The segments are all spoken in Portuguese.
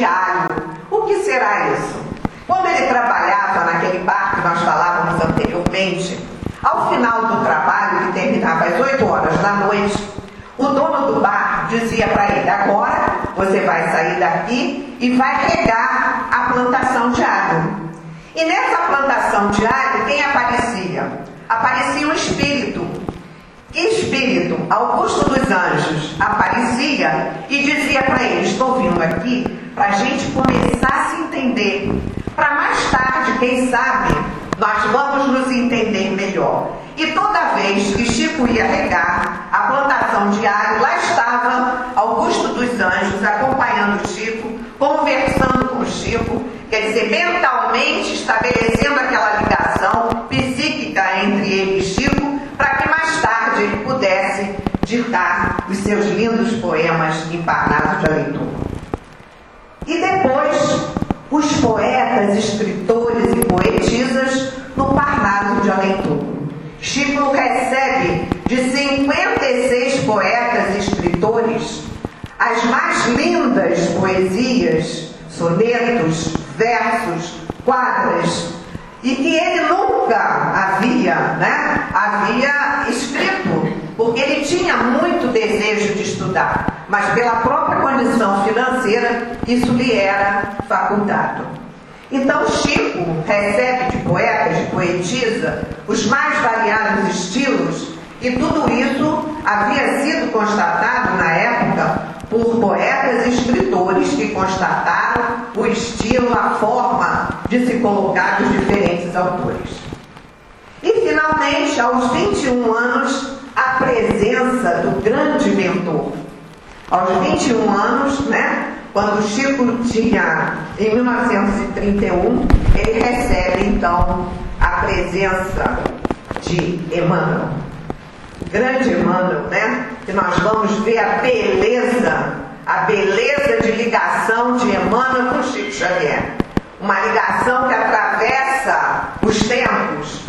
de alho. O que será isso? Quando ele trabalhava naquele bar que nós falávamos anteriormente, ao final do trabalho, que terminava às 8 horas da noite, o dono do bar dizia para ele: agora você vai sair daqui e vai regar a plantação de alho. E nessa plantação de alho, quem aparecia? Aparecia um espírito. Espírito, Augusto dos Anjos, aparecia e dizia para ele: estou vindo aqui para a gente começar a se entender. Para mais tarde, quem sabe, nós vamos nos entender melhor. E toda vez que Chico ia regar a plantação de alho, lá estava Augusto dos Anjos acompanhando Chico, conversando com Chico, quer dizer, mentalmente estabelecendo aquela ligação psíquica entre ele e Chico, para que mais tarde ele pudesse ditar os seus lindos poemas em Parnaso de Além Túmulo. E depois, os poetas, escritores e poetisas no Parnaso de Além Túmulo. Chico recebe de 56 poetas e escritores as mais lindas poesias, sonetos, versos, quadras, e que ele nunca havia escrito, porque ele tinha muito desejo de estudar, mas pela própria condição financeira isso lhe era facultado. Então Chico recebe de poetas, de poetisa, os mais variados estilos, e tudo isso havia sido constatado na época por poetas e escritores que constataram o estilo, a forma de se colocar dos diferentes autores. E finalmente, aos 21 anos, a presença do grande mentor. Aos 21 anos, quando Chico tinha, em 1931, ele recebe então a presença de Emmanuel. O grande Emmanuel, que nós vamos ver a beleza de ligação de Emmanuel com Chico Xavier. Uma ligação que atravessa os tempos,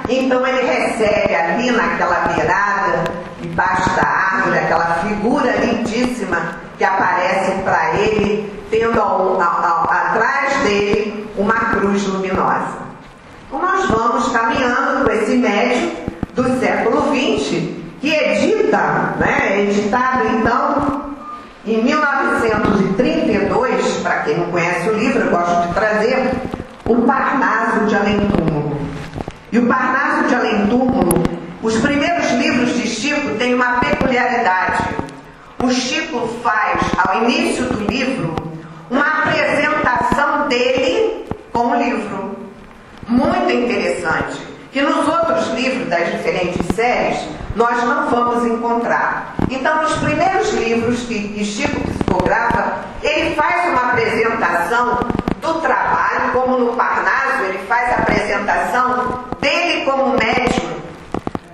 Então ele recebe ali naquela beirada, debaixo da árvore, aquela figura lindíssima que aparece para ele, tendo atrás dele uma cruz luminosa. Então nós vamos caminhando com esse médium do século XX, que editado então em 1932, para quem não conhece o livro, eu gosto de trazer, o Parnaso de Além Túmulo. E o Parnaso de Além Túmulo, os primeiros livros de Chico têm uma peculiaridade. O Chico faz, ao início do livro, uma apresentação dele com o livro. Muito interessante. Que nos outros livros das diferentes séries, nós não vamos encontrar. Então, nos primeiros livros que Chico psicografa, ele faz uma apresentação do trabalho, como no Parnaso, ele faz a apresentação dele como médium,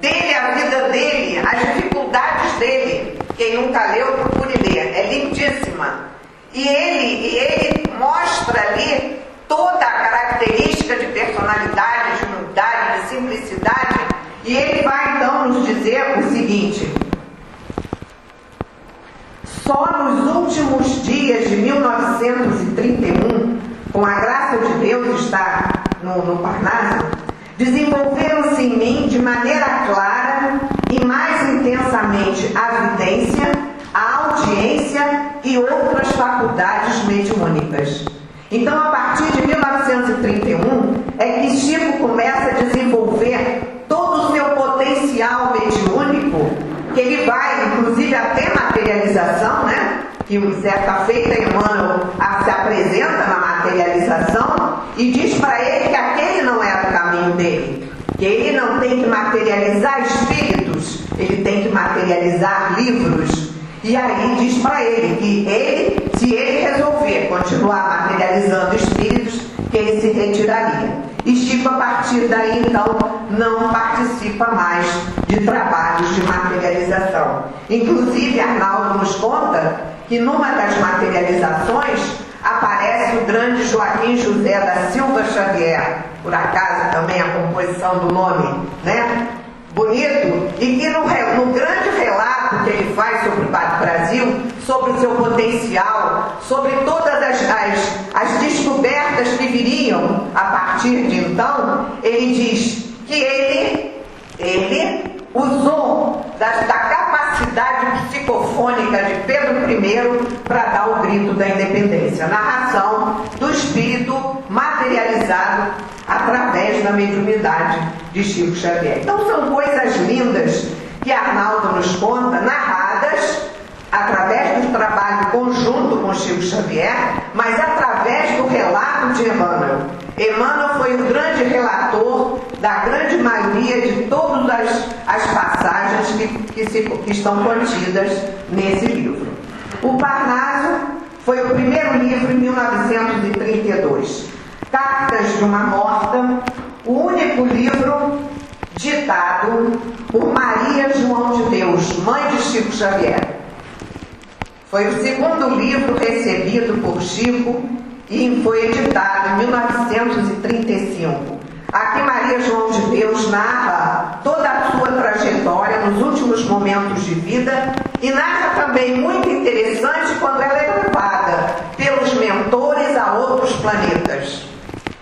dele, a vida dele, as dificuldades dele. Quem nunca leu, procure ler, é lindíssima. E ele mostra ali toda a característica de personalidade, de humildade, de simplicidade, e ele vai então nos dizer o seguinte: só nos últimos dias de 1931, com a graça de Deus está no Parnaso, desenvolveram-se em mim de maneira clara e mais intensamente a vidência, a audiência e outras faculdades mediúnicas. Então, a partir de 1931, é que Chico começa a desenvolver todo o seu potencial mediúnico, que ele vai, inclusive, até materialização, que certa feita Emmanuel se apresenta na materialização e diz para ele que aquele não era o caminho dele, que ele não tem que materializar espíritos, ele tem que materializar livros. E aí diz para ele que se ele resolver continuar materializando espíritos, que ele se retiraria. E Chico, a partir daí, então, não participa mais de trabalhos de materialização. Inclusive, Arnaldo nos conta que numa das materializações aparece o grande Joaquim José da Silva Xavier, por acaso também a composição do nome, bonito, e que no grande relato que ele faz sobre o Brasil, sobre o seu potencial, sobre todas as descobertas que viriam a partir de então, ele diz que ele usou da capacidade psicofônica de Pedro I para dar o grito da independência, narração do espírito materializado através da mediunidade de Chico Xavier. Então são coisas lindas que Arnaldo nos conta, narradas através do trabalho conjunto com Chico Xavier, mas através do relato de Emmanuel. Emmanuel foi o grande relator da grande maioria de todas as passagens que estão contidas nesse livro. O Parnaso foi o primeiro livro em 1932. Cartas de uma Morta, o único livro ditado por Maria João de Deus, mãe de Chico Xavier. Foi o segundo livro recebido por Chico e foi editado em 1935. Aqui Maria João de Deus narra toda a sua trajetória nos últimos momentos de vida e narra também, muito interessante, quando ela é levada pelos mentores a outros planetas.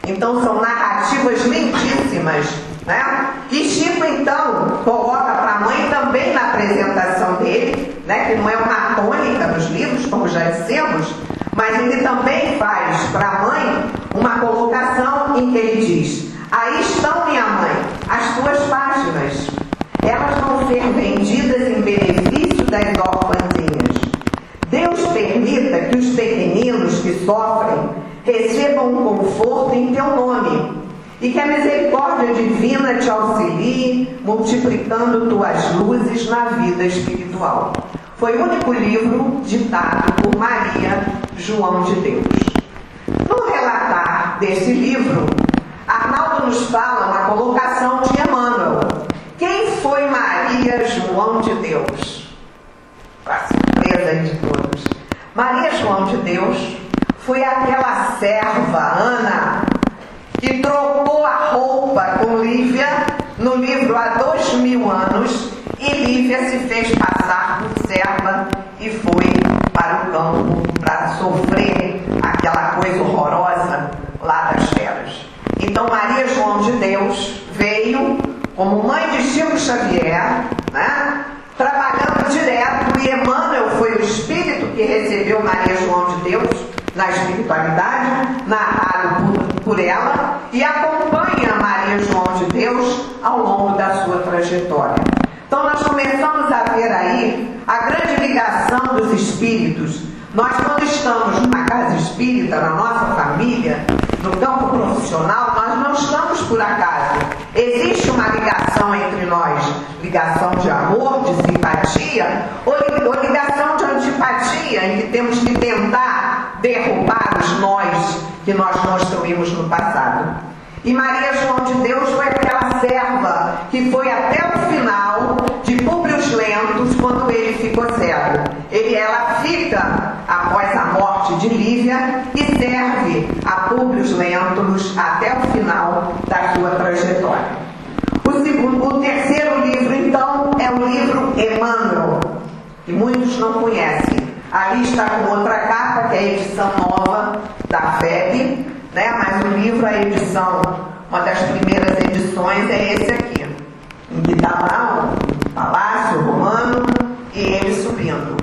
Então são narrativas lindíssimas, né? E Chico então coloca para a mãe também na apresentação dele, né, que não é uma tônica dos livros, como já dissemos, mas ele também faz para a mãe uma colocação em que ele diz: aí estão, minha mãe, as tuas páginas. Elas vão ser vendidas em benefício das orfanzinhas. Deus permita que os pequeninos que sofrem recebam um conforto em teu nome e que a misericórdia divina te auxilie, multiplicando tuas luzes na vida espiritual. Foi o único livro ditado por Maria João de Deus. No relatar desse livro, Arnaldo nos fala uma colocação de Emmanuel. Quem foi Maria João de Deus? Para surpresa de todos, Maria João de Deus foi aquela serva, Ana, que trocou a roupa com Lívia no livro há 2000 anos, e Lívia se fez passar por serva e foi para o campo para sofrer aquela coisa horrorosa lá das feras. Então Maria João de Deus veio como mãe de Chico Xavier, né, trabalhando direto, e Emmanuel foi o espírito que recebeu Maria João de Deus na espiritualidade, narrado por ela, e acompanha Maria João de Deus ao longo da sua trajetória. Então nós começamos a ver aí a grande ligação dos espíritos. Nós, quando estamos numa casa espírita, na nossa família, no campo profissional, nós não estamos por acaso. Existe uma ligação entre nós, ligação de amor, de simpatia, ou ligação de antipatia, em que temos que tentar derrubar os nós que nós construímos no passado. E Maria João de Deus foi aquela serva que foi até o final de Públio Lentulus, quando ele ficou cego. Ela fica após a morte de Lívia e serve a Públio Lentulus até o final da sua trajetória. O terceiro livro, então, é o livro Emmanuel, que muitos não conhecem. Ali está com outra capa, que é a edição nova da FEB, né? Mas o livro, a edição, uma das primeiras edições é esse aqui, em que está lá o Palácio Romano e ele subindo.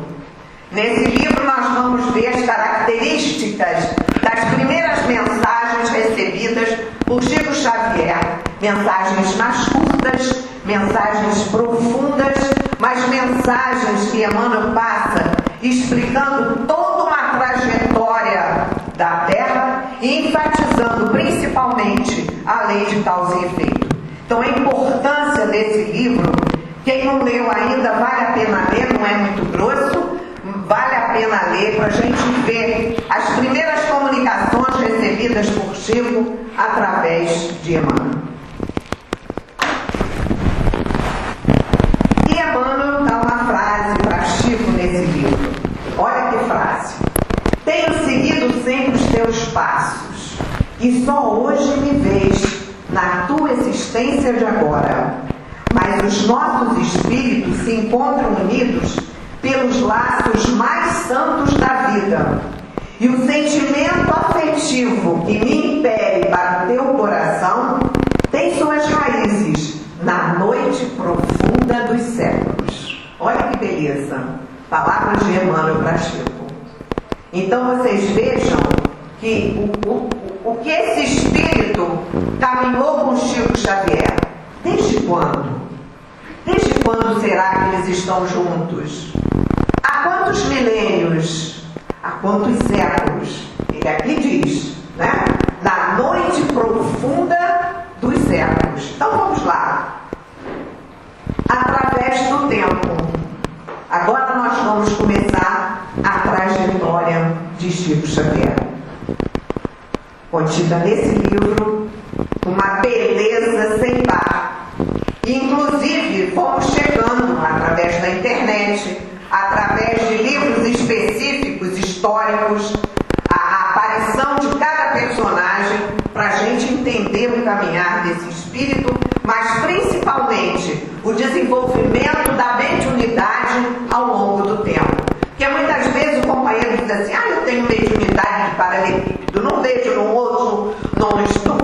Nesse livro nós vamos ver as características das primeiras mensagens recebidas por Chico Xavier. Mensagens mais curtas, mensagens profundas, mas mensagens que Emmanuel passa explicando toda uma trajetória da Terra e enfatizando principalmente a lei de causa e efeito. Então a importância desse livro, quem não leu ainda, vale a pena ler, não é muito grosso, vale a pena ler para a gente ver as primeiras comunicações recebidas por Chico através de Emmanuel. E Emmanuel dá uma frase para Chico nesse livro. Olha que frase: tenho seguido sempre os teus passos, e só hoje me vês na tua existência de agora. mas os nossos espíritos se encontram unidos pelos laços mais santos da vida. E o sentimento afetivo que me impele para o teu coração tem suas raízes na noite profunda dos séculos. Olha que beleza! Palavras de Emmanuel para Chico. Então vocês vejam que o que esse espírito caminhou com Chico Xavier. Desde quando? Desde quando será que eles estão juntos? Há quantos milênios? Há quantos séculos? Ele aqui diz, né? Na noite profunda dos séculos. Então vamos lá. Através do tempo. Agora nós vamos começar a trajetória de Chico Xavier. Contida nesse livro, uma beleza sem par. Inclusive, fomos chegando através da internet, através de livros específicos, históricos, a aparição de cada personagem, para a gente entender o caminhar desse espírito, mas principalmente o desenvolvimento da mediunidade ao longo do tempo. Porque muitas vezes o companheiro diz assim, eu tenho mediunidade de paralelepípedo, não vejo no outro, não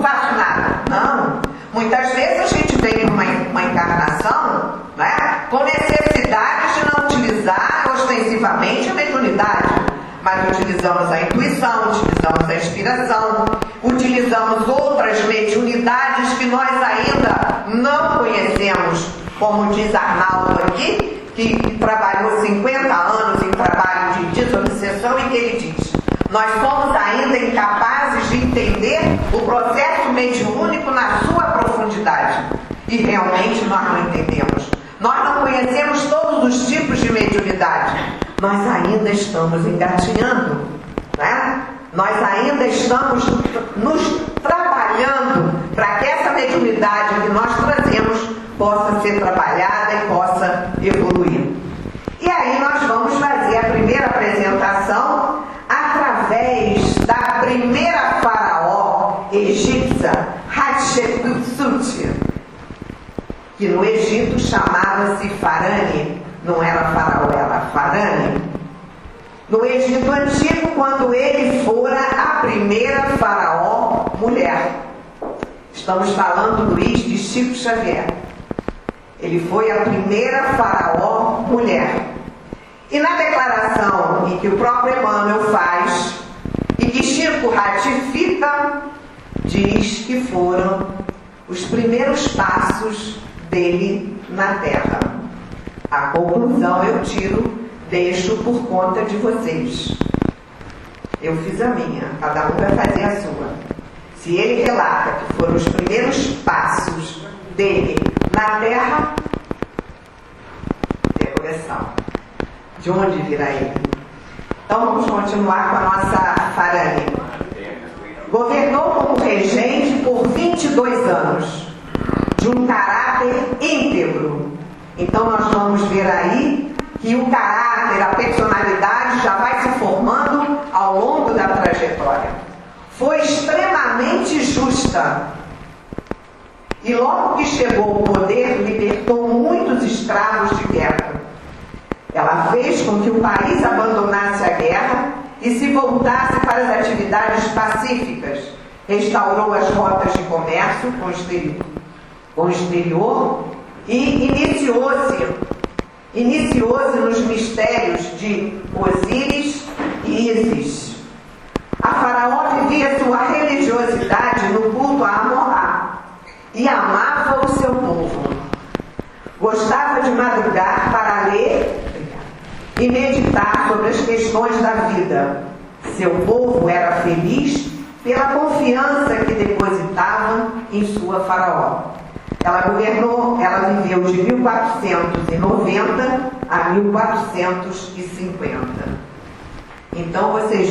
faço nada. Não. Muitas vezes a gente vem uma encarnação, né, com necessidade de não utilizar ostensivamente a mediunidade, mas utilizamos a intuição, utilizamos a inspiração, utilizamos outras mediunidades que nós ainda não conhecemos, como diz Arnaldo aqui, que trabalhou 50 anos em trabalho de desobsessão, e que ele diz: nós somos ainda incapazes de entender o processo mediúnico na sua profundidade. E realmente nós não entendemos. Nós não conhecemos todos os tipos de mediunidade. Nós ainda estamos engatinhando, né? Nós ainda estamos nos trabalhando para que essa mediunidade que nós trazemos possa ser trabalhada e possa evoluir. E aí nós vamos fazer a primeira apresentação através da primeira faraó egípcia, Hatshepsut, que no Egito chamava-se Farane, não era faraó, era Farane. No Egito Antigo, quando ele fora a primeira faraó mulher. Estamos falando, Luiz, de Chico Xavier. Ele foi a primeira faraó mulher. E na declaração em que o próprio Emmanuel faz, e que Chico ratifica, diz que foram os primeiros passos dele na Terra. A conclusão eu deixo por conta de vocês. Eu fiz a minha, cada um vai fazer a sua. Se ele relata que foram os primeiros passos dele na Terra, é correção. De onde virá ele? Então vamos continuar com a nossa Farane. Governou como regente por 22 anos, de um caráter íntegro. Então nós vamos ver aí que o caráter, a personalidade já vai se formando ao longo da trajetória. Foi extremamente justa. E logo que chegou ao poder, libertou muitos escravos de guerra. Ela fez com que o país abandonasse a guerra e se voltasse para as atividades pacíficas. Restaurou as rotas de comércio com o exterior e iniciou-se nos mistérios de Osíris e Ísis. A faraó vivia sua religiosidade no culto a Amorá e amava o seu povo. Gostava de madrugar para ler e meditar sobre as questões da vida. Seu povo era feliz pela confiança que depositava em sua faraó. Ela viveu de 1490 a 1450. Então vocês